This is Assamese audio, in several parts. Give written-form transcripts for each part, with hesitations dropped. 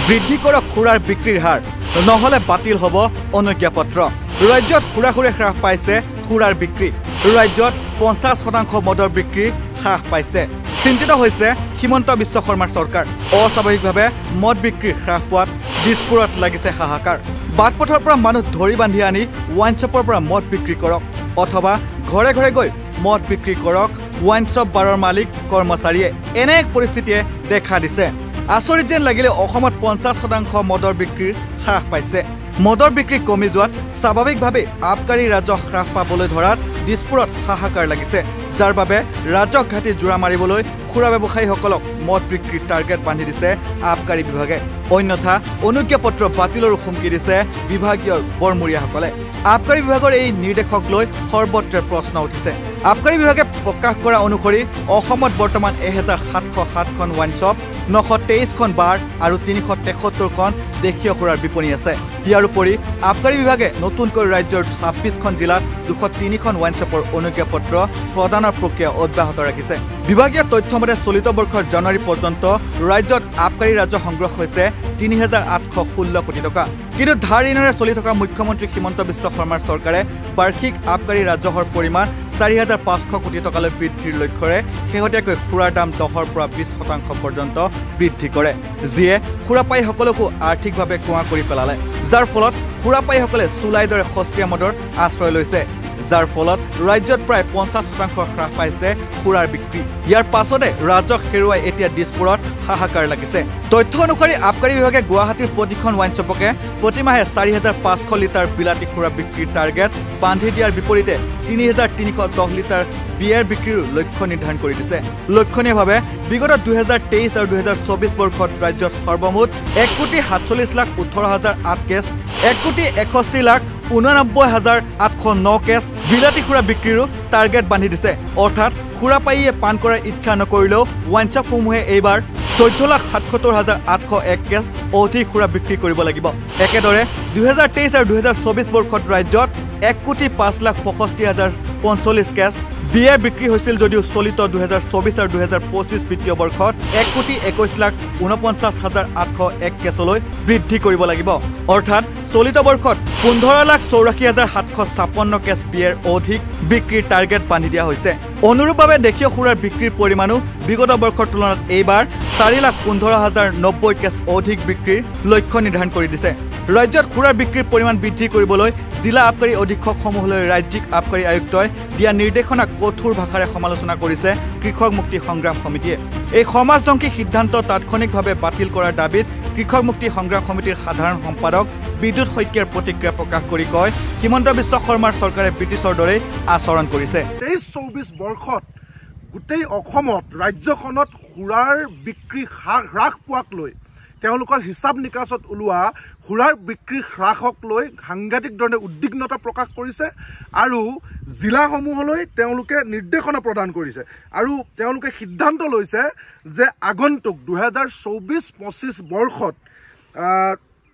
বৃদ্ধি কৰক সুৰাৰ বিক্ৰীৰ হাৰ নহলে বাতিল হ'ব অনুজ্ঞাপত্ৰ ৰাজ্যত সুৰাখুৰে হ্ৰাস পাইছে সুৰাৰ বিক্ৰী ৰাজ্যত 50% মদৰ বিক্ৰী হ্ৰাস পাইছে চিন্তিত হৈছে হিমন্ত বিশ্ব শৰ্মাৰ চৰকাৰ অস্বাভাৱিকভাৱে মদ বিক্ৰী হ্ৰাস পোৱাত দিছপুৰত লাগিছে হাহাকাৰ বাটপথৰ পৰা মানুহ ধৰি বান্ধি আনি ওয়াইন শ্বপৰ পৰা মদ বিক্ৰী কৰক অথবা ঘৰে ঘৰে গৈ মদ বিক্ৰী কৰক ওয়াইন শ্বপ বাৰৰ মালিক কৰ্মচাৰীয়ে এনে এক পৰিস্থিতিয়ে দেখা দিছে আচৰিত যেন লাগিলে অসমত 50% মদৰ বিক্ৰী হ্ৰাস পাইছে মদৰ বিক্ৰী কমি যোৱাত স্বাভাৱিকভাৱে আবকাৰী ৰাজহ হ্ৰাস পাবলৈ ধৰাত দিছপুৰত হাহাকাৰ লাগিছে যাৰ বাবে ৰাজহ ঘাটি জোৰা মাৰিবলৈ খুৰা ব্যৱসায়ীসকলক মদ বিক্ৰীৰ টাৰ্গেট বান্ধি দিছে আবকাৰী বিভাগে অন্যথা অনুজ্ঞাপত্ৰ বাতিলৰ হুমকি দিছে বিভাগীয় বৰমূৰীয়াসকলে আবকাৰী বিভাগৰ এই নিৰ্দেশক লৈ সৰ্বত্ৰে প্ৰশ্ন উঠিছে আবকাৰী বিভাগে প্ৰকাশ কৰা অনুসৰি অসমত বৰ্তমান 1707খন ওয়াইন শ্বপ 923খন বাৰ আৰু 373খন দেশীয় সুৰাৰ বিপণী আছে ইয়াৰ উপৰি আবকাৰী বিভাগে নতুনকৈ ৰাজ্যৰ 26খন জিলাত 203খন ওয়াইন শ্বপৰ অনুজ্ঞাপত্ৰ প্ৰদানৰ প্ৰক্ৰিয়া অব্যাহত ৰাখিছে বিভাগীয় তথ্যমতে চলিত বৰ্ষৰ জানুৱাৰী পৰ্যন্ত ৰাজ্যত আবকাৰী ৰাজহ সংগ্ৰহ হৈছে 3816 কোটি টকা কিন্তু ধাৰ ঋণেৰে চলি থকা মুখ্যমন্ত্ৰী হিমন্ত বিশ্ব শৰ্মাৰ চৰকাৰে বাৰ্ষিক আবকাৰী ৰাজহৰ পৰিমাণ 4500 কোটি টকালৈ বৃদ্ধিৰ লক্ষ্যৰে শেহতীয়াকৈ সুৰাৰ দাম 10ৰ পৰা 20% পৰ্যন্ত বৃদ্ধি কৰে যিয়ে সুৰাপায়ীসকলকো আৰ্থিকভাৱে কোৱা কৰি পেলালে যাৰ ফলত সুৰাপায়ীসকলে চুলাই দৰে সস্তীয়া মদৰ আশ্ৰয় লৈছে যাৰ ফলত ৰাজ্যত প্ৰায় 50% হ্ৰাস পাইছে সুৰাৰ বিক্ৰী ইয়াৰ পাছতে ৰাজহ হেৰুৱাই এতিয়া দিছপুৰত হাহাকাৰ লাগিছে তথ্য অনুসৰি আবকাৰী বিভাগে গুৱাহাটীৰ প্ৰতিখন ওয়াইন শ্বপকে প্ৰতিমাহে 4500 লিটাৰ বিলাতী সুৰা বিক্ৰীৰ টাৰ্গেট বান্ধি দিয়াৰ বিপৰীতে 3310 লিটাৰ বিয়াৰ বিক্ৰীৰ লক্ষ্য নিৰ্ধাৰণ কৰি দিছে লক্ষণীয়ভাৱে বিগত 2023 আৰু 2024 বৰ্ষত ৰাজ্যত সৰ্বমুঠ 1,47,18,008 কেছ 1,61,89,809 কেছ বিলাতী সুৰা বিক্ৰীৰো টাৰ্গেট বান্ধি দিছে অৰ্থাৎ সুৰাপায়ীয়ে পান কৰাৰ ইচ্ছা নকৰিলেও ওয়াইন শ্বপসমূহে এইবাৰ 14,77,801 কেছ অধিক সুৰা বিক্ৰী কৰিব লাগিব একেদৰে 2023 আৰু 2024 বৰ্ষত ৰাজ্যত 1,05,65,045 কেছ বিয়াৰ বিক্ৰী হৈছিল যদিও চলিত 2024 আৰু 2025 বিত্তীয় বৰ্ষত 1,61,49,801 কেছলৈ বৃদ্ধি কৰিব লাগিব অৰ্থাৎ চলিত বৰ্ষত 15,84,756 কেছ বিয়াৰ অধিক বিক্ৰীৰ টাৰ্গেট বান্ধি দিয়া হৈছে অনুৰূপভাৱে দেশীয় সুৰাৰ বিক্ৰীৰ পৰিমাণো বিগত বৰ্ষৰ তুলনাত এইবাৰ 4,15,090 কেছ অধিক বিক্ৰীৰ লক্ষ্য নিৰ্ধাৰণ কৰি দিছে ৰাজ্যত সুৰাৰ বিক্ৰীৰ পৰিমাণ বৃদ্ধি কৰিবলৈ জিলা আবকাৰী অধীক্ষকসমূহলৈ ৰাজ্যিক আবকাৰী আয়ুক্তই দিয়া নিৰ্দেশনা কঠোৰ ভাষাৰে সমালোচনা কৰিছে কৃষক মুক্তি সংগ্ৰাম সমিতিয়ে এই সমাজধ্বংসী সিদ্ধান্ত তাৎক্ষণিকভাৱে বাতিল কৰাৰ দাবীত কৃষক মুক্তি সংগ্ৰাম সমিতিৰ সাধাৰণ সম্পাদক বিদ্যুৎ শইকীয়াৰ প্ৰতিক্ৰিয়া প্ৰকাশ কৰি কয় হিমন্ত বিশ্ব শৰ্মাৰ চৰকাৰে ব্ৰিটিছৰ দৰে আচৰণ কৰিছে 23-24 বৰ্ষত গোটেই অসমত ৰাজ্যখনত সুৰাৰ বিক্ৰী হ্ৰাস পোৱাক লৈ তেওঁলোকৰ হিচাপ নিকাচত ওলোৱা সুৰাৰ বিক্ৰী হ্ৰাসক লৈ সাংঘাতিক ধৰণে উদ্বিগ্নতা প্ৰকাশ কৰিছে আৰু জিলাসমূহলৈ তেওঁলোকে নিৰ্দেশনা প্ৰদান কৰিছে আৰু তেওঁলোকে সিদ্ধান্ত লৈছে যে আগন্তুক 2024-25 বৰ্ষত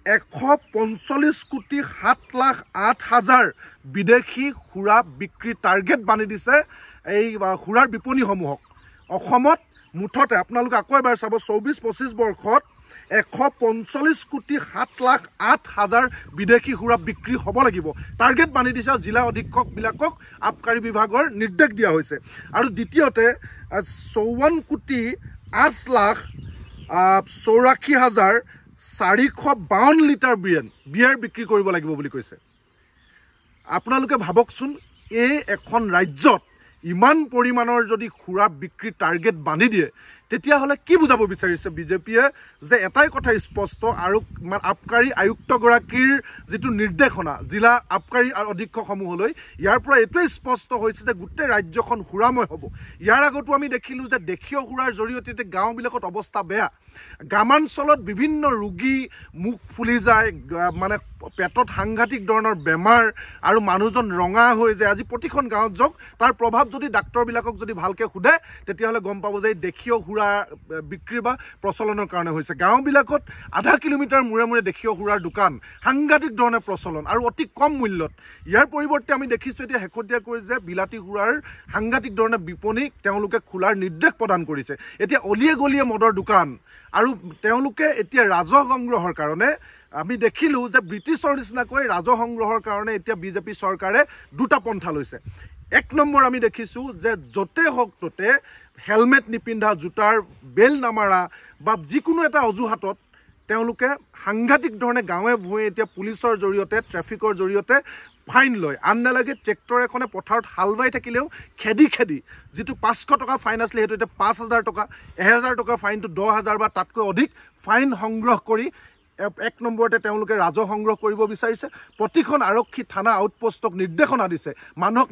145,07,08,000 বিদেশী সুৰা বিক্ৰী টাৰ্গেট বান্ধি দিছে এই সুৰাৰ বিপণীসমূহক অসমত মুঠতে আপোনালোকে আকৌ এবাৰ চাব 24-25 বৰ্ষত 145,07,08,000 বিদেশী সুৰা বিক্ৰী হ'ব লাগিব টাৰ্গেট বান্ধি দিছে জিলা অধীক্ষকবিলাকক আবকাৰী বিভাগৰ নিৰ্দেশ দিয়া হৈছে আৰু দ্বিতীয়তে 54,84,452 লিটাৰ বিয়াৰ বিক্ৰী কৰিব লাগিব বুলি কৈছে আপোনালোকে ভাবকচোন এই এখন ৰাজ্যত ইমান পৰিমাণৰ যদি সুৰা বিক্ৰী টাৰ্গেট বান্ধি দিয়ে তেতিয়াহ'লে কি বুজাব বিচাৰিছে বিজেপিয়ে যে এটাই কথা স্পষ্ট আৰু আবকাৰী আয়ুক্তগৰাকীৰ যিটো নিৰ্দেশনা জিলা আবকাৰী আৰু অধীক্ষকসমূহলৈ ইয়াৰ পৰা এইটোৱে স্পষ্ট হৈছে যে গোটেই ৰাজ্যখন সুৰাময় হ'ব ইয়াৰ আগতো আমি দেখিলোঁ যে দেশীয় সুৰাৰ জৰিয়তে গাঁওবিলাকত অৱস্থা বেয়া গ্ৰামাঞ্চলত বিভিন্ন ৰোগী মুখ ফুলি যায় মানে পেটত সাংঘাতিক ধৰণৰ বেমাৰ আৰু মানুহজন ৰঙা হৈ যায় আজি প্ৰতিখন গাঁৱত যাওক তাৰ প্ৰভাৱ যদি ডাক্তৰবিলাকক যদি ভালকৈ সোধে তেতিয়াহ'লে গম পাব যে দেশীয় সুৰা বিক্ৰী বা প্ৰচলনৰ কাৰণে হৈছে গাঁওবিলাকত আধা কিলোমিটাৰ মূৰে মূৰে দেশীয় সুৰাৰ দোকান সাংঘাতিক ধৰণে প্ৰচলন আৰু অতি কম মূল্যত ইয়াৰ পৰিৱৰ্তে আমি দেখিছোঁ এতিয়া শেহতীয়াকৈ যে বিলাতী সুৰাৰ সাংঘাতিক ধৰণে বিপণী তেওঁলোকে খোলাৰ নিৰ্দেশ প্ৰদান কৰিছে এতিয়া অলিয়ে গলিয়ে মদৰ দোকান আৰু তেওঁলোকে এতিয়া ৰাজহ সংগ্ৰহৰ কাৰণে আমি দেখিলোঁ যে ব্ৰিটিছৰ নিচিনাকৈ ৰাজহ সংগ্ৰহৰ কাৰণে এতিয়া বিজেপি চৰকাৰে দুটা পন্থা লৈছে। এক নম্বৰ আমি দেখিছোঁ যে য'তে হওক ত'তে হেলমেট নিপিন্ধা, জোতাৰ বেল নামাৰা বা যিকোনো এটা অজুহাতত তেওঁলোকে সাংঘাতিক ধৰণে গাঁৱে ভূঞে এতিয়া পুলিচৰ জৰিয়তে, ট্ৰেফিকৰ জৰিয়তে ফাইন লয়। আন নালাগে ট্ৰেক্টৰ এখনে পথাৰত হাল বাই থাকিলেও খেদি যিটো 500 টকা ফাইন আছিলে সেইটো এতিয়া 5,000 টকা, 1,000 টকাৰ ফাইনটো 10,000 বা তাতকৈ অধিক ফাইন সংগ্ৰহ কৰি এক নম্বৰতে তেওঁলোকে ৰাজহ সংগ্ৰহ কৰিব বিচাৰিছে। প্ৰতিখন আৰক্ষী থানা আউটপোষ্টক নিৰ্দেশনা দিছে মানুহক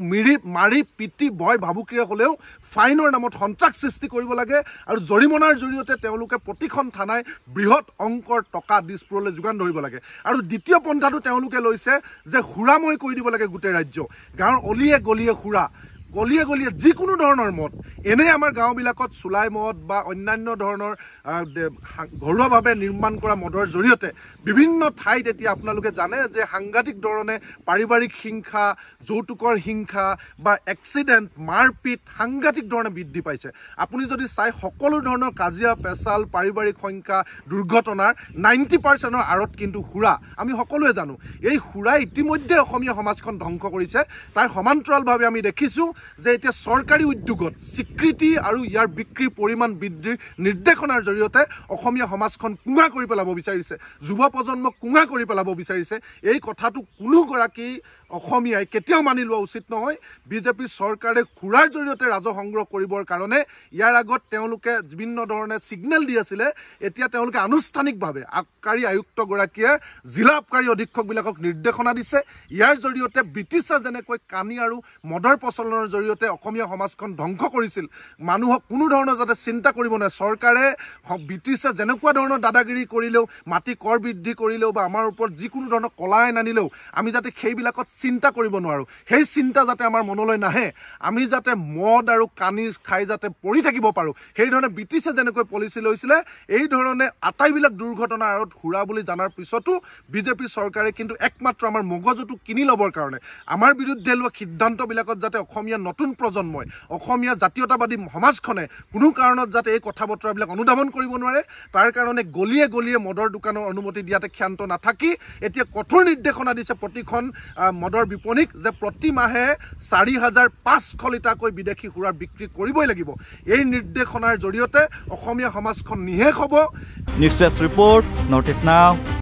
মাৰি পিটি ভয় ভাবুকিৰে হ'লেও ফাইনৰ নামত সন্ত্ৰাস সৃষ্টি কৰিব লাগে আৰু জৰিমনাৰ জৰিয়তে তেওঁলোকে প্ৰতিখন থানাই বৃহৎ অংকৰ টকা দিছপুৰলৈ যোগান ধৰিব লাগে। আৰু দ্বিতীয় পন্থাটো তেওঁলোকে লৈছে যে সুৰাময় কৰি দিব লাগে গোটেই ৰাজ্য। গাঁৱৰ অলিয়ে গলিয়ে সুৰা, গলিয়ে গলিয়ে যিকোনো ধৰণৰ মদ, এনেই আমাৰ গাঁওবিলাকত চুলাই মদ বা অন্যান্য ধৰণৰ ঘৰুৱাভাৱে নিৰ্মাণ কৰা মদৰ জৰিয়তে বিভিন্ন ঠাইত এতিয়া আপোনালোকে জানে যে সাংঘাতিক ধৰণে পাৰিবাৰিক হিংসা, যৌতুকৰ হিংসা বা এক্সিডেণ্ট, মাৰপিট সাংঘাতিক ধৰণে বৃদ্ধি পাইছে। আপুনি যদি চাই সকলো ধৰণৰ কাজিয়া পেচাল, পাৰিবাৰিক সংখ্যা, দুৰ্ঘটনাৰ 90% আঁৰত কিন্তু সুৰা। আমি সকলোৱে জানো এই সুৰাই ইতিমধ্যে অসমীয়া সমাজখন ধ্বংস কৰিছে। তাৰ সমান্তৰালভাৱে আমি দেখিছোঁ যে এতিয়া চৰকাৰী উদ্যোগত স্বীকৃতি আৰু ইয়াৰ বিক্ৰীৰ পৰিমাণ বৃদ্ধিৰ নিৰ্দেশনাৰ জৰিয়তে অসমীয়া সমাজখন কুঙা কৰি পেলাব বিচাৰিছে, যুৱ প্ৰজন্মক কুঙা কৰি পেলাব বিচাৰিছে। এই কথাটো কোনোগৰাকী অসমীয়াই কেতিয়াও মানি লোৱা উচিত নহয়। বিজেপি চৰকাৰে সুৰাৰ জৰিয়তে ৰাজহ সংগ্ৰহ কৰিবৰ কাৰণে ইয়াৰ আগত তেওঁলোকে বিভিন্ন ধৰণে ছিগনেল দি আছিলে। এতিয়া তেওঁলোকে আনুষ্ঠানিকভাৱে আবকাৰী আয়ুক্তগৰাকীয়ে জিলা আবকাৰী অধীক্ষকবিলাকক নিৰ্দেশনা দিছে। ইয়াৰ জৰিয়তে ব্ৰিটিছে যেনেকৈ কানি আৰু মদৰ প্ৰচলনৰ জৰিয়তে অসমীয়া সমাজখন ধ্বংস কৰিছিল, মানুহক কোনো ধৰণৰ যাতে চিন্তা কৰিব নোৱাৰে। চৰকাৰে ব্ৰিটিছে যেনেকুৱা ধৰণৰ দাদাগিৰি কৰিলেও, মাটি কৰ বৃদ্ধি কৰিলেও বা আমাৰ ওপৰত যিকোনো ধৰণৰ কলা আইন আনিলেও আমি যাতে সেইবিলাকত চিন্তা কৰিব নোৱাৰোঁ, সেই চিন্তা যাতে আমাৰ মনলৈ নাহে, আমি যাতে মদ আৰু কানি খাই যাতে পৰি থাকিব পাৰোঁ, সেইধৰণে ব্ৰিটিছে যেনেকৈ পলিচি লৈছিলে, এই ধৰণে আটাইবিলাক দুৰ্ঘটনাৰ আঁৰত সুৰা বুলি জনাৰ পিছতো বিজেপি চৰকাৰে কিন্তু একমাত্ৰ আমাৰ মগজুটো কিনি ল'বৰ কাৰণে আমাৰ বিৰুদ্ধে লোৱা সিদ্ধান্তবিলাকত যাতে অসমীয়া নতুন প্ৰজন্মই, অসমীয়া জাতীয়তাবাদী সমাজখনে কোনো কাৰণত যাতে এই কথা বতৰাবিলাক অনুধাৱন কৰিব নোৱাৰে, তাৰ কাৰণে গলিয়ে গলিয়ে মদৰ দোকানৰ অনুমতি দিয়াতে ক্ষান্ত নাথাকি এতিয়া কঠোৰ নিৰ্দেশনা দিছে প্ৰতিখন মদৰ বিপণীক যে প্ৰতি মাহে 4,500 লিটাৰকৈ বিদেশী সুৰাৰ বিক্ৰী কৰিবই লাগিব। এই নিৰ্দেশনাৰ জৰিয়তে অসমীয়া সমাজখন নিশেষ হ'ব। নিউজ ৰিপৰ্ট, নৰ্থ ইষ্ট নাও।